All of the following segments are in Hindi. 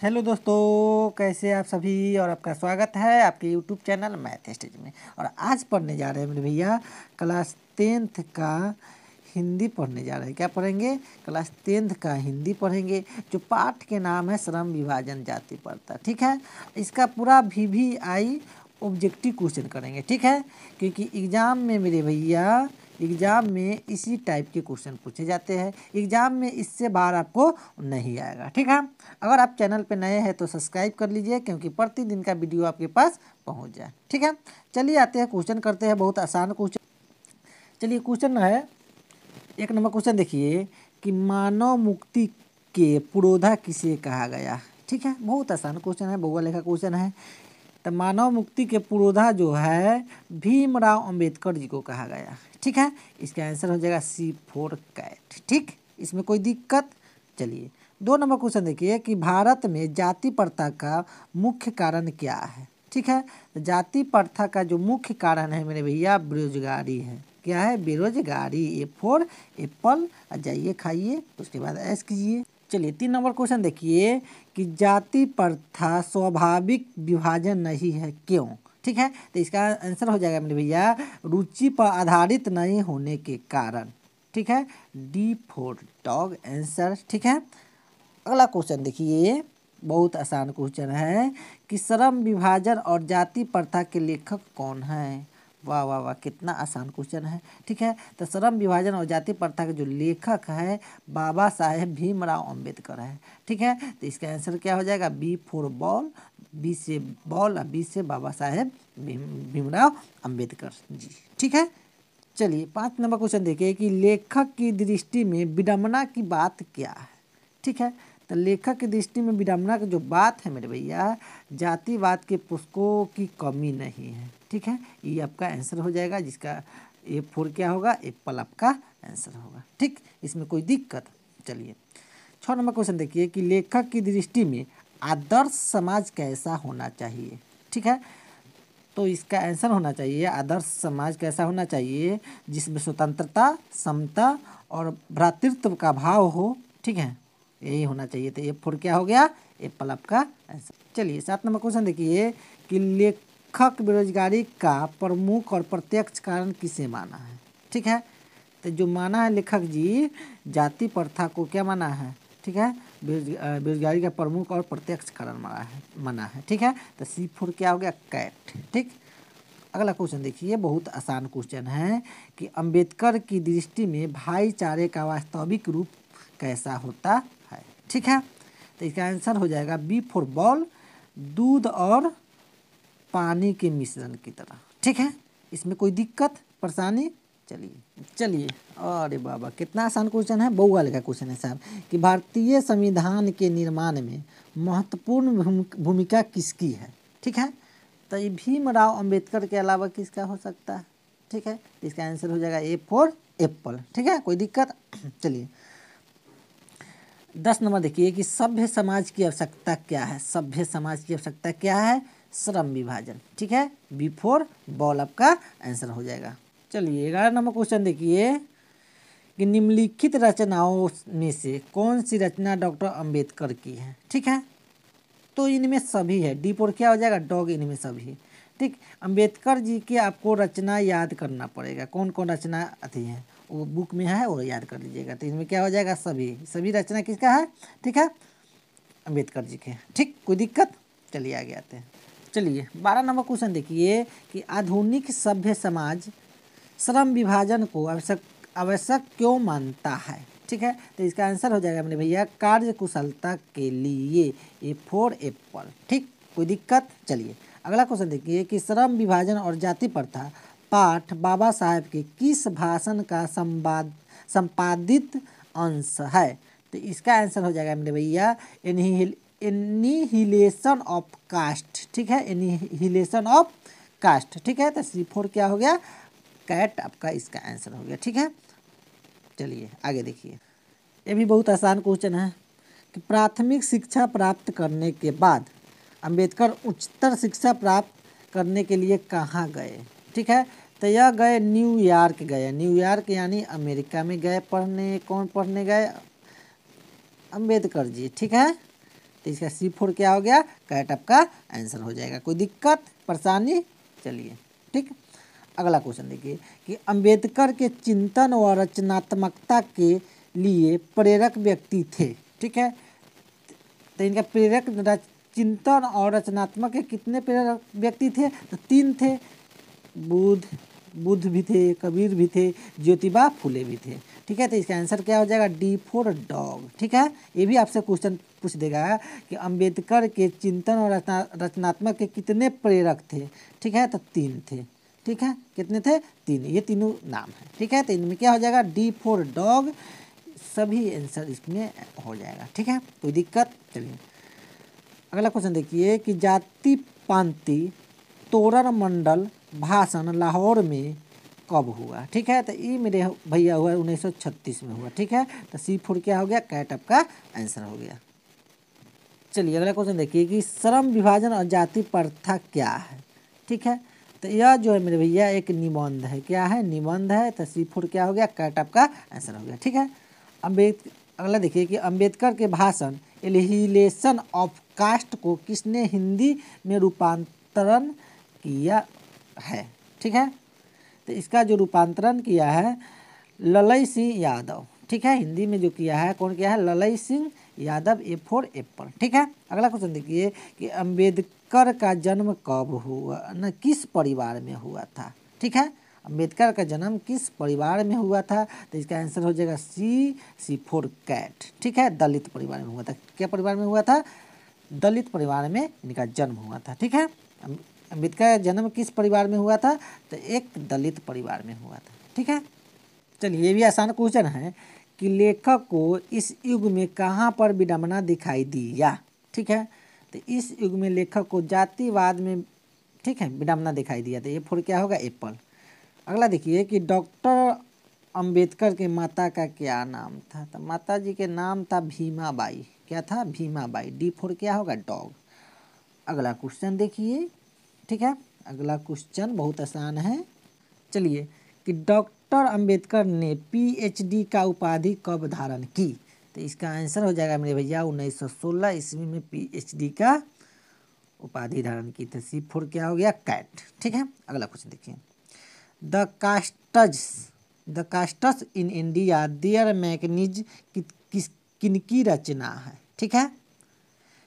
हेलो दोस्तों, कैसे आप सभी। और आपका स्वागत है आपके यूट्यूब चैनल मैथ स्टेज में। और आज पढ़ने जा रहे हैं मेरे भैया क्लास 10th का हिंदी पढ़ने जा रहे हैं। क्या पढ़ेंगे? क्लास 10th का हिंदी पढ़ेंगे, जो पाठ के नाम है श्रम विभाजन जाति प्रथा। ठीक है, इसका पूरा VVI ऑब्जेक्टिव क्वेश्चन करेंगे। ठीक है, क्योंकि एग्ज़ाम में मेरे भैया एग्ज़ाम में इसी टाइप के क्वेश्चन पूछे जाते हैं। एग्ज़ाम में इससे बाहर आपको नहीं आएगा। ठीक है, अगर आप चैनल पे नए हैं तो सब्सक्राइब कर लीजिए, क्योंकि प्रतिदिन का वीडियो आपके पास पहुंच जाए। ठीक है, चलिए आते हैं क्वेश्चन करते हैं। बहुत आसान क्वेश्चन। चलिए क्वेश्चन है 1 नंबर क्वेश्चन देखिए कि मानव मुक्ति के पुरोधा किसे कहा गया। ठीक है, बहुत आसान क्वेश्चन है, बहुआ लेखा क्वेश्चन है। तो मानव मुक्ति के पुरोधा जो है भीमराव अंबेडकर जी को कहा गया। ठीक है, इसका आंसर हो जाएगा C4 कैट। ठीक, इसमें कोई दिक्कत? चलिए 2 नंबर क्वेश्चन देखिए कि भारत में जाति प्रथा का मुख्य कारण क्या है। ठीक है, तो जाति प्रथा का जो मुख्य कारण है मेरे भैया बेरोजगारी है। क्या है? बेरोजगारी। A4 Apple. जाइए खाइए, उसके बाद ऐश कीजिए। चलिए 3 नंबर क्वेश्चन देखिए कि जाति प्रथा स्वाभाविक विभाजन नहीं है, क्यों? ठीक है, तो इसका आंसर हो जाएगा मेरे भैया रुचि पर आधारित नहीं होने के कारण। ठीक है, D4 डॉग आंसर। ठीक है, अगला क्वेश्चन देखिए, बहुत आसान क्वेश्चन है कि श्रम विभाजन और जाति प्रथा के लेखक कौन है। वाह वाह वाह, कितना आसान क्वेश्चन है। ठीक है, तो श्रम विभाजन और जाति प्रथा के जो लेखक है बाबा साहेब भीमराव अंबेडकर है। ठीक है, तो इसका आंसर क्या हो जाएगा? B4 ball. B से बॉल और B से बाबा साहेब भीमराव अंबेडकर जी। ठीक है, चलिए 5 नंबर क्वेश्चन देखिए कि लेखक की दृष्टि में विडंबना की बात क्या है। ठीक है, तो लेखक की दृष्टि में विडंबना की जो बात है मेरे भैया, जातिवाद के पुस्तकों की कमी नहीं है। ठीक है, ये आपका आंसर हो जाएगा, जिसका A4 क्या होगा? एप्पल आपका आंसर होगा। ठीक, इसमें कोई दिक्कत? चलिए 6 नंबर क्वेश्चन देखिए कि लेखक की दृष्टि में आदर्श समाज कैसा होना चाहिए। ठीक है, तो इसका आंसर होना चाहिए आदर्श समाज कैसा होना चाहिए, जिसमें स्वतंत्रता, समता और भ्रातृत्व का भाव हो। ठीक है, यही होना चाहिए। तो A4 क्या हो गया? एप्पल आपका आंसर। चलिए 7 नंबर क्वेश्चन देखिए कि लेखक बेरोजगारी का प्रमुख और प्रत्यक्ष कारण किसे माना है। ठीक है, तो जो माना है लेखक जी, जाति प्रथा को क्या माना है? ठीक है, बेरोजगारी का प्रमुख और प्रत्यक्ष कारण माना है। ठीक है, तो C4 क्या हो गया? कैट। ठीक, अगला क्वेश्चन देखिए, बहुत आसान क्वेश्चन है कि अंबेडकर की दृष्टि में भाईचारे का वास्तविक रूप कैसा होता है। ठीक है, तो इसका आंसर हो जाएगा B4 बॉल, दूध और पानी के मिश्रण की तरह। ठीक है, इसमें कोई दिक्कत परेशानी? चलिए अरे बाबा, कितना आसान क्वेश्चन है, बहुआ लेखा क्वेश्चन है साहब कि भारतीय संविधान के निर्माण में महत्वपूर्ण भूमिका किसकी है। ठीक है, तो ये भीमराव अंबेडकर के अलावा किसका हो सकता है। ठीक है, इसका आंसर हो जाएगा A4 एप्पल। ठीक है, कोई दिक्कत? चलिए 10 नंबर देखिए कि सभ्य समाज की आवश्यकता क्या है। सभ्य समाज की आवश्यकता क्या है? श्रम विभाजन। ठीक है, B4 बॉल आपका आंसर हो जाएगा। चलिए 11 नंबर क्वेश्चन देखिए कि निम्नलिखित रचनाओं में से कौन सी रचना डॉक्टर अंबेडकर की है। ठीक है, तो इनमें सभी है। D4 क्या हो जाएगा? डॉग। इनमें सभी। ठीक, अंबेडकर जी की आपको रचना याद करना पड़ेगा, कौन कौन रचना आती है, वो बुक में है, वो याद कर लीजिएगा। तो इनमें क्या हो जाएगा? सभी। सभी रचना किसका है? ठीक है, अंबेडकर जी के। ठीक, कोई दिक्कत? चलिए आगे आते हैं। चलिए 12 नंबर क्वेश्चन देखिए कि आधुनिक सभ्य समाज श्रम विभाजन को आवश्यक क्यों मानता है। ठीक है, तो इसका आंसर हो जाएगा मेरे भैया कार्य कुशलता के लिए। A4 Apple. ठीक, कोई दिक्कत? चलिए अगला क्वेश्चन देखिए कि श्रम विभाजन और जाति प्रथा पाठ बाबा साहेब के किस भाषण का संपादित अंश है। तो इसका आंसर हो जाएगा मेरे भैया एनिहिलेशन ऑफ कास्ट। ठीक है, एनिहिलेशन ऑफ कास्ट। ठीक है, तो C4 क्या हो गया? कैट आपका इसका आंसर हो गया। ठीक है, चलिए आगे देखिए, ये भी बहुत आसान क्वेश्चन है कि प्राथमिक शिक्षा प्राप्त करने के बाद अंबेडकर उच्चतर शिक्षा प्राप्त करने के लिए कहाँ गए। ठीक है, तो यह गए न्यूयॉर्क गए। न्यूयॉर्क यानी अमेरिका में गए पढ़ने। कौन पढ़ने गए? अंबेडकर जी। ठीक है, तो इसका C4 क्या हो गया, कैट आपका आंसर हो जाएगा। कोई दिक्कत परेशानी? चलिए ठीक। अगला क्वेश्चन देखिए कि अंबेडकर के चिंतन व रचनात्मकता के लिए प्रेरक व्यक्ति थे। ठीक है, तो इनका प्रेरक चिंतन और रचनात्मक के कितने प्रेरक व्यक्ति थे, तो 3 थे। बुद्ध भी थे, कबीर भी थे, ज्योतिबा फुले भी थे। ठीक है, तो इसका आंसर क्या हो जाएगा, D4 डॉग। ठीक है, ये भी आपसे क्वेश्चन पूछ देगा कि अंबेडकर के चिंतन और रचनात्मक के कितने प्रेरक थे। ठीक है, तो 3 थे। ठीक है, कितने थे, 3, ये तीनों नाम है। ठीक है, तो इनमें क्या हो जाएगा, D4 डॉग, सभी आंसर इसमें हो जाएगा। ठीक है, कोई दिक्कत? चलिए अगला क्वेश्चन देखिए कि जाति पांति तोरण मंडल भाषण लाहौर में कब हुआ। ठीक है, तो ये मेरे भैया हुआ 1936 में हुआ। ठीक है, तो C4 क्या हो गया, कैट आपका आंसर हो गया। चलिए अगला क्वेश्चन देखिए कि श्रम विभाजन और जाति प्रथा क्या है। ठीक है, तो यह जो है मेरे भैया एक निबंध है। क्या है, निबंध है। तो C4 क्या हो गया, कैट आपका आंसर हो गया। ठीक है, अगला देखिए कि अंबेडकर के भाषण एलिहिलेशन ऑफ कास्ट को किसने हिंदी में रूपांतरण किया है। ठीक है, तो इसका जो रूपांतरण किया है ललई सिंह यादव। ठीक है, हिंदी में जो किया है, कौन किया है, ललई सिंह यादव। A4 Apple. ठीक है, अगला क्वेश्चन देखिए कि अंबेडकर का जन्म कब हुआ, न किस परिवार में हुआ था। ठीक है, अंबेडकर का जन्म किस परिवार में हुआ था, तो इसका आंसर हो जाएगा C4 कैट। ठीक है, दलित परिवार में हुआ था। क्या परिवार में हुआ था, दलित परिवार में इनका जन्म हुआ था। ठीक है, अंबेडकर का जन्म किस परिवार में हुआ था, तो एक दलित परिवार में हुआ था। ठीक है, चलिए ये भी आसान क्वेश्चन है कि लेखक को इस युग में कहाँ पर विडंबना दिखाई दिया। ठीक है, तो इस युग में लेखक को जातिवाद में, ठीक है, विडंबना दिखाई दिया। तो A4 क्या होगा, एप्पल। अगला देखिए कि डॉक्टर अंबेडकर के माता का क्या नाम था, तो माता जी के नाम था भीमाबाई। क्या था, भीमाबाई। D4 क्या होगा, डॉग। अगला क्वेश्चन देखिए। ठीक है, अगला क्वेश्चन बहुत आसान है। चलिए कि डॉक्टर अंबेडकर ने PhD का उपाधि कब धारण की, तो इसका आंसर हो जाएगा मेरे भैया 1916 ईस्वी में PhD का उपाधि धारण की थी। C4 क्या हो गया, कैट। ठीक है, अगला क्वेश्चन देखिए the castes in India their mechanism किनकी रचना है। ठीक है,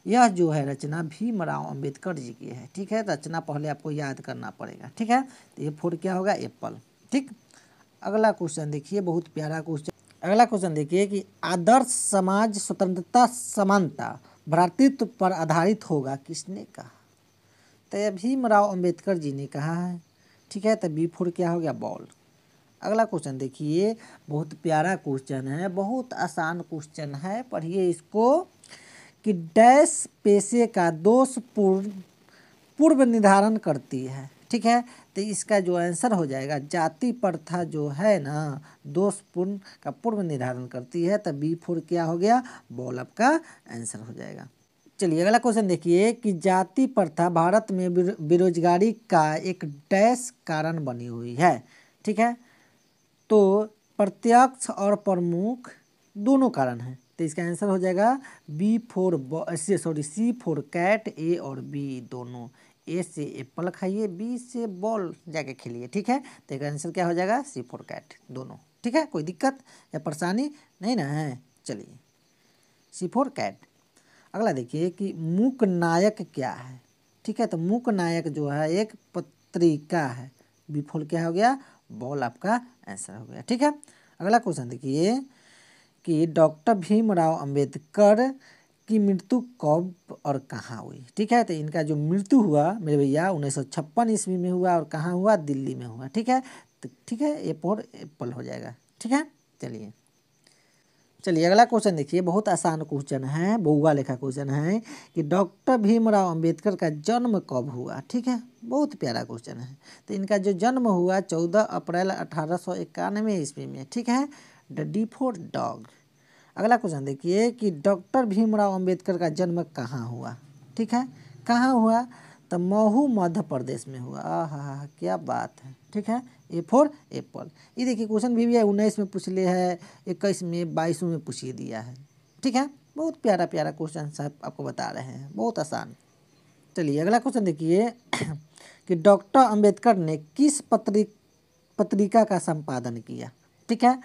यह जो है रचना भीमराव अंबेडकर जी की है। ठीक है, रचना पहले आपको याद करना पड़ेगा। ठीक है, तो A4 क्या होगा, एप्पल। ठीक, अगला क्वेश्चन देखिए, बहुत प्यारा क्वेश्चन। अगला क्वेश्चन देखिए कि आदर्श समाज स्वतंत्रता समानता भ्रातृत्व पर आधारित होगा, किसने कहा, तो यह भीमराव अंबेडकर जी ने कहा है। ठीक है, तो B4 क्या हो गया, बॉल। अगला क्वेश्चन देखिए, बहुत प्यारा क्वेश्चन है, बहुत आसान क्वेश्चन है, पढ़िए इसको कि डैश पेशे का दोषपूर्ण पूर्व निर्धारण करती है। ठीक है, तो इसका जो आंसर हो जाएगा जाति प्रथा जो है ना, दोषपूर्ण का पूर्व निर्धारण करती है। तो B4 क्या हो गया, बॉल आपका आंसर हो जाएगा। चलिए अगला क्वेश्चन देखिए कि जाति प्रथा भारत में बेरोजगारी का एक डैश कारण बनी हुई है। ठीक है, तो प्रत्यक्ष और प्रमुख दोनों कारण हैं। तो इसका आंसर हो जाएगा C4 कैट। A और B दोनों। A से एप्पल खाइए, B से बॉल जाके खेलिए। ठीक है, तो इसका आंसर क्या हो जाएगा, C4 कैट दोनों। ठीक है, कोई दिक्कत या परेशानी नहीं ना है। चलिए C4 कैट। अगला देखिए कि मूक नायक क्या है। ठीक है, तो मूक नायक जो है एक पत्रिका है। B4 क्या हो गया, बॉल आपका आंसर हो गया। ठीक है, अगला क्वेश्चन देखिए कि डॉक्टर भीमराव अंबेडकर की मृत्यु कब और कहाँ हुई। ठीक है, तो इनका जो मृत्यु हुआ मेरे भैया 1956 ईस्वी में हुआ, और कहाँ हुआ, दिल्ली में हुआ। ठीक है, तो ठीक है, A4 एप्पल हो जाएगा। ठीक है, चलिए अगला क्वेश्चन देखिए, बहुत आसान क्वेश्चन है, बउआ लेखा क्वेश्चन है कि डॉक्टर भीमराव अंबेडकर का जन्म कब हुआ। ठीक है, बहुत प्यारा क्वेश्चन है। तो इनका जो जन्म हुआ 14 अप्रैल 1891 ईस्वी में। ठीक है, D4 डॉग। अगला क्वेश्चन देखिए कि डॉक्टर भीमराव अंबेडकर का जन्म कहाँ हुआ। ठीक है, कहाँ हुआ, तो महू मध्य प्रदेश में हुआ। आहा, क्या बात है। ठीक है, A4 एप्पल। ये देखिए क्वेश्चन भी है, 19 में पूछ ले है, 21 में, 22 में पूछिए दिया है। ठीक है, बहुत प्यारा प्यारा क्वेश्चन आपको बता रहे हैं, बहुत आसान। चलिए अगला क्वेश्चन देखिए कि डॉक्टर अंबेडकर ने किस पत्रिका का संपादन किया। ठीक है,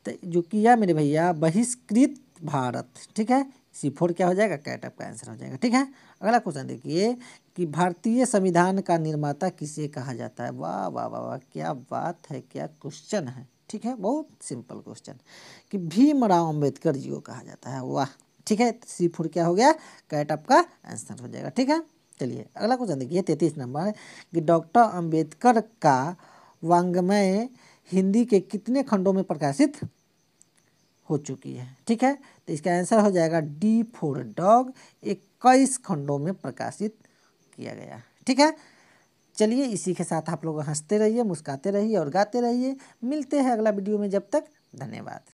तो जो किया मेरे भैया बहिष्कृत भारत। ठीक है, C4 क्या हो जाएगा, कैट आपका आंसर हो जाएगा। ठीक है, अगला क्वेश्चन देखिए कि भारतीय संविधान का निर्माता किसे कहा जाता है। वाह वाह वाह वाह, क्या बात है, क्या क्वेश्चन है। ठीक है, बहुत सिंपल क्वेश्चन कि भीमराव अंबेडकर जी को कहा जाता है। वाह, ठीक है, C4 क्या हो गया, कैट आपका आंसर हो जाएगा। ठीक है, चलिए अगला क्वेश्चन देखिए 33 नंबर कि डॉक्टर अंबेडकर का वाङ्मय हिंदी के कितने खंडों में प्रकाशित हो चुकी है। ठीक है, तो इसका आंसर हो जाएगा D4 डॉग, 21 खंडों में प्रकाशित किया गया। ठीक है, चलिए इसी के साथ आप लोग हंसते रहिए, मुस्कुराते रहिए और गाते रहिए। मिलते हैं अगला वीडियो में, जब तक धन्यवाद।